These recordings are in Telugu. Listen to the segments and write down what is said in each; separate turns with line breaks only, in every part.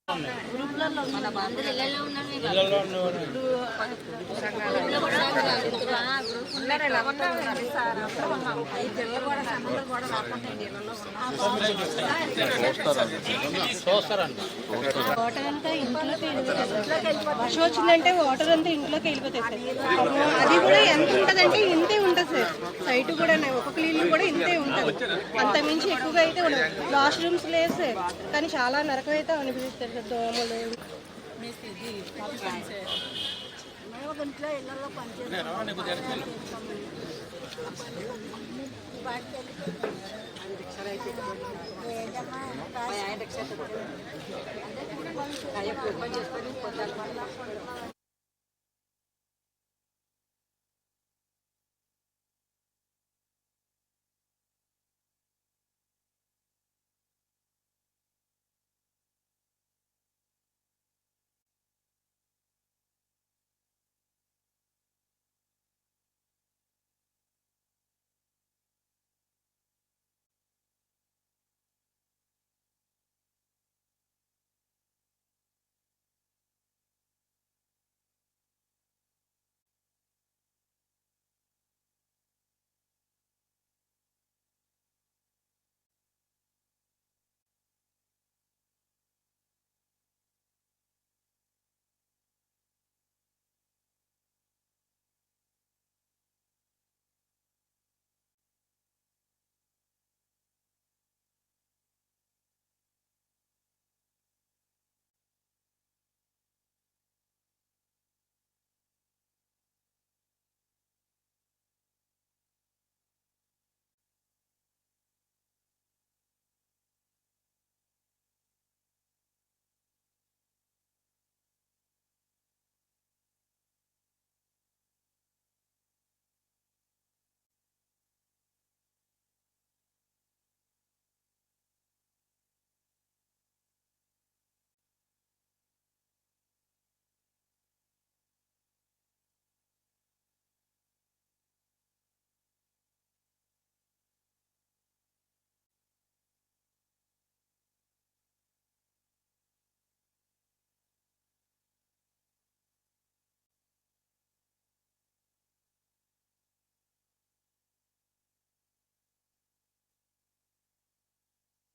వాటర్ అంతా ఇంట్లోకి వర్షం వచ్చిందంటే వాటర్ అంతా ఇంట్లోకి వెళ్ళిపోతాయి సార్. అది కూడా ఎంత ఉంటుందంటే ఇంతే ఉంటుంది సార్. సైట్ కూడా ఒక క్లీనింగ్ కూడా ఇంతే ఉంటుంది, అంతమించి ఎక్కువగా అయితే ఉండదు. వాష్రూమ్స్ లేదు సార్, కానీ చాలా నరకం అయితే అనిపిస్తారు సార్. దోమలు ఇంట్లో ఇళ్లలో పనిచేస్తారు.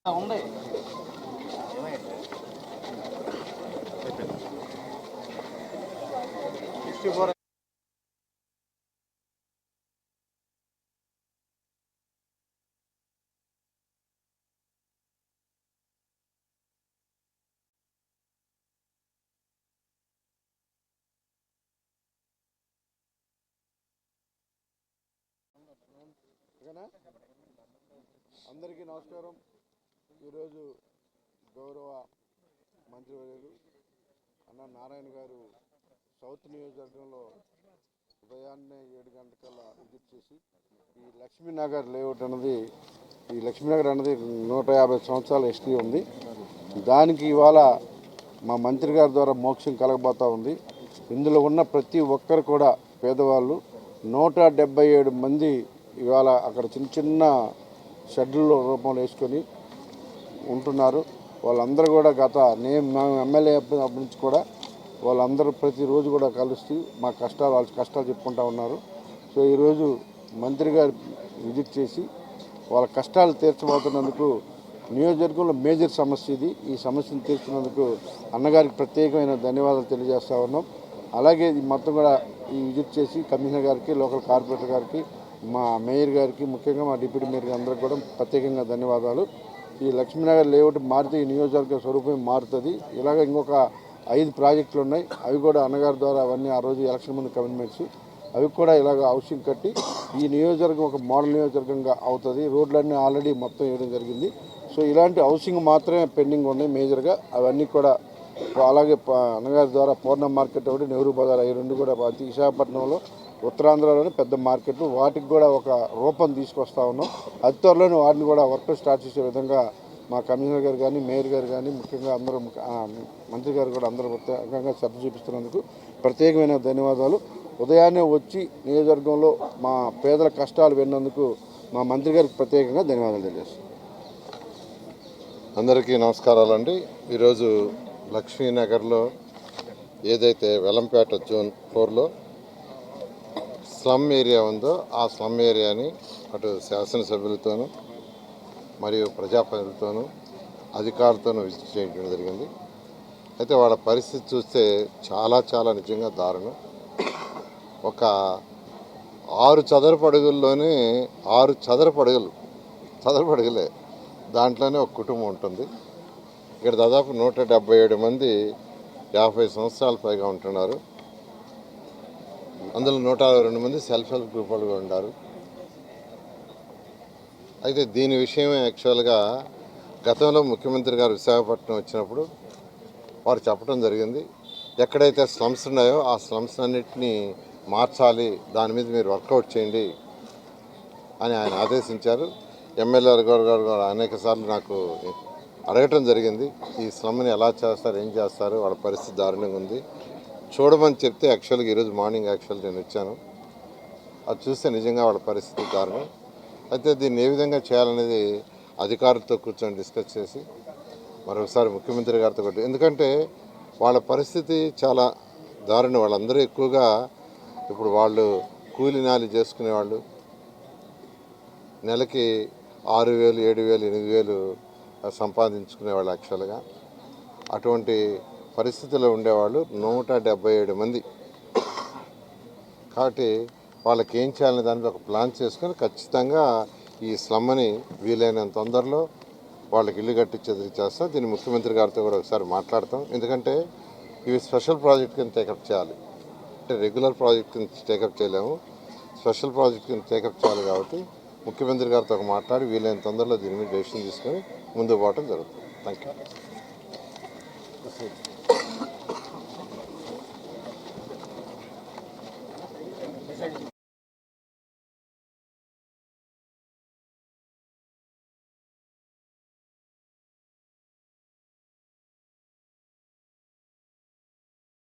ఉంది
అందరికీ నమస్కారం. ఈరోజు గౌరవ మంత్రివర్యులు అన్న నారాయణ గారు సౌత్ నియోజకవర్గంలో ఉదయాన్నే 7 గంటలకల్లా విజిట్ చేసి ఈ లక్ష్మీనగర్ లేఅవుట్ అన్నది, ఈ లక్ష్మీనగర్ అన్నది 150 సంవత్సరాల హిస్టరీ ఉంది. దానికి ఇవాళ మా మంత్రి గారి ద్వారా మోక్షం కలగబోతూ ఉంది. ఇందులో ఉన్న ప్రతి ఒక్కరు కూడా పేదవాళ్ళు 177 మంది ఇవాళ అక్కడ చిన్న చిన్న షెడ్యూల్ రూపంలో వేసుకొని ఉంటున్నారు. వాళ్ళందరూ కూడా మేము ఎమ్మెల్యే అప్పటి నుంచి కూడా వాళ్ళందరూ ప్రతిరోజు కూడా కలుస్తూ మా కష్టాలు, వాళ్ళ కష్టాలు చెప్పుకుంటూ ఉన్నారు. సో ఈరోజు మంత్రి గారు విజిట్ చేసి వాళ్ళ కష్టాలు తీర్చబోతున్నందుకు, నియోజకవర్గంలో మేజర్ సమస్య ఇది, ఈ సమస్యను తీర్చినందుకు అన్నగారికి ప్రత్యేకమైన ధన్యవాదాలు తెలియజేస్తూ ఉన్నాం. అలాగే మొత్తం కూడా ఈ విజిట్ చేసి కమిషనర్ గారికి, లోకల్ కార్పొరేటర్ గారికి, మా మేయర్ గారికి, ముఖ్యంగా మా డిప్యూటీ మేయర్ అందరికీ కూడా ప్రత్యేకంగా ధన్యవాదాలు. ఈ లక్ష్మీనగర్ లేఅవుట్ మారితే ఈ నియోజకవర్గ స్వరూపం మారుతుంది. ఇలాగ ఇంకొక 5 ప్రాజెక్టులు ఉన్నాయి, అవి కూడా అన్నగారి ద్వారా అవన్నీ ఆ రోజు ఎలక్షన్ ముందు కమిట్మెంట్స్, అవి కూడా ఇలాగ హౌసింగ్ కట్టి ఈ నియోజకవర్గం ఒక మోడల్ నియోజకవర్గంగా అవుతుంది. రోడ్లన్నీ ఆల్రెడీ మొత్తం వేయడం జరిగింది. సో ఇలాంటి హౌసింగ్ మాత్రమే పెండింగ్ ఉన్నాయి మేజర్గా, అవన్నీ కూడా అలాగే అన్నగారి ద్వారా పూర్ణ మార్కెట్ ఒకటి, నెహ్రూ బజార్, అవి 2 కూడా విశాఖపట్నంలో ఉత్తరాంధ్రలోని పెద్ద మార్కెట్లు, వాటికి కూడా ఒక రూపం తీసుకొస్తా ఉన్నాం. అతి త్వరలోనే వాటిని కూడా వర్క్ స్టార్ట్ చేసే విధంగా మా కమిషనర్ గారు కానీ, మేయర్ గారు కానీ, ముఖ్యంగా అందరూ మంత్రి గారు కూడా అందరూ ప్రత్యేకంగా శ్రద్ధ చూపిస్తున్నందుకు ప్రత్యేకమైన ధన్యవాదాలు. ఉదయాన్నే వచ్చి నియోజకవర్గంలో మా పేదల కష్టాలు విన్నందుకు మా మంత్రి గారికి ప్రత్యేకంగా ధన్యవాదాలు తెలియజేస్తాం.
అందరికీ నమస్కారాలండి. ఈరోజు
లక్ష్మీనగర్లో ఏదైతే వెలంపేట జోన్ 4లో స్లమ్ ఏరియా ఉందో ఆ స్లమ్ ఏరియాని అటు శాసనసభ్యులతోనూ మరియు ప్రజాప్రతినిధులతోనూ అధికారులతోనూ విజిట్ చేయడం జరిగింది. అయితే వాళ్ళ పరిస్థితి చూస్తే చాలా చాలా నిజంగా దారుణం. ఒక 6 చదరపు అడుగుల్లోనే 6 చదరపు అడుగులే దాంట్లోనే ఒక కుటుంబం ఉంటుంది. ఇక్కడ దాదాపు 177 మంది 50 సంవత్సరాల పైగా ఉంటున్నారు. అందులో 162 మంది సెల్ఫ్ హెల్ప్ గ్రూప్ వాళ్ళు ఉన్నారు. అయితే దీని విషయమే యాక్చువల్గా గతంలో ముఖ్యమంత్రి గారు విశాఖపట్నం వచ్చినప్పుడు వారు చెప్పడం జరిగింది. ఎక్కడైతే స్లమ్స్ ఉన్నాయో ఆ స్లమ్స్ అన్నింటినీ మార్చాలి, దాని మీద మీరు వర్కౌట్ చేయండి అని ఆయన ఆదేశించారు. ఎమ్మెల్యే గారు అనేక సార్లు నాకు అడగటం జరిగింది. ఈ స్లమ్ని ఎలా చేస్తారు, ఏం చేస్తారు, వాళ్ళ పరిస్థితి దారుణంగా ఉంది చూడమని చెప్తే యాక్చువల్గా ఈరోజు మార్నింగ్ నేను వచ్చాను. అది చూస్తే నిజంగా వాళ్ళ పరిస్థితి దారుణం. అయితే దీన్ని ఏ విధంగా చేయాలనేది అధికారులతో కూర్చొని డిస్కస్ చేసి మరొకసారి ముఖ్యమంత్రి గారితో కొట్టి, ఎందుకంటే వాళ్ళ పరిస్థితి చాలా దారుణం. వాళ్ళందరూ ఎక్కువగా ఇప్పుడు వాళ్ళు కూలినాలి చేసుకునేవాళ్ళు, నెలకి 6,000, 7,000, 8,000 సంపాదించుకునేవాళ్ళు యాక్చువల్గా. అటువంటి పరిస్థితుల్లో ఉండేవాళ్ళు 177 మంది. కాబట్టి వాళ్ళకి ఏం చేయాలనే దానికి ఒక ప్లాన్ చేసుకొని ఖచ్చితంగా ఈ స్లమ్ని వీలైనంత తొందరలో వాళ్ళకి ఇల్లు కట్టించేది చేస్తాం. దీన్ని ముఖ్యమంత్రి గారితో కూడా ఒకసారి మాట్లాడతాం. ఎందుకంటే ఇవి స్పెషల్ ప్రాజెక్ట్ కింద టేకప్ చేయాలి. అంటే రెగ్యులర్ ప్రాజెక్ట్ కింద టేకప్ చేయలేము, స్పెషల్ ప్రాజెక్ట్ కింద టేకప్ చేయాలి. కాబట్టి ముఖ్యమంత్రి గారితో మాట్లాడి వీలైన తొందరలో దీని మీద డెసిషన్ తీసుకొని ముందుకు పోవడం జరుగుతుంది. Thank you.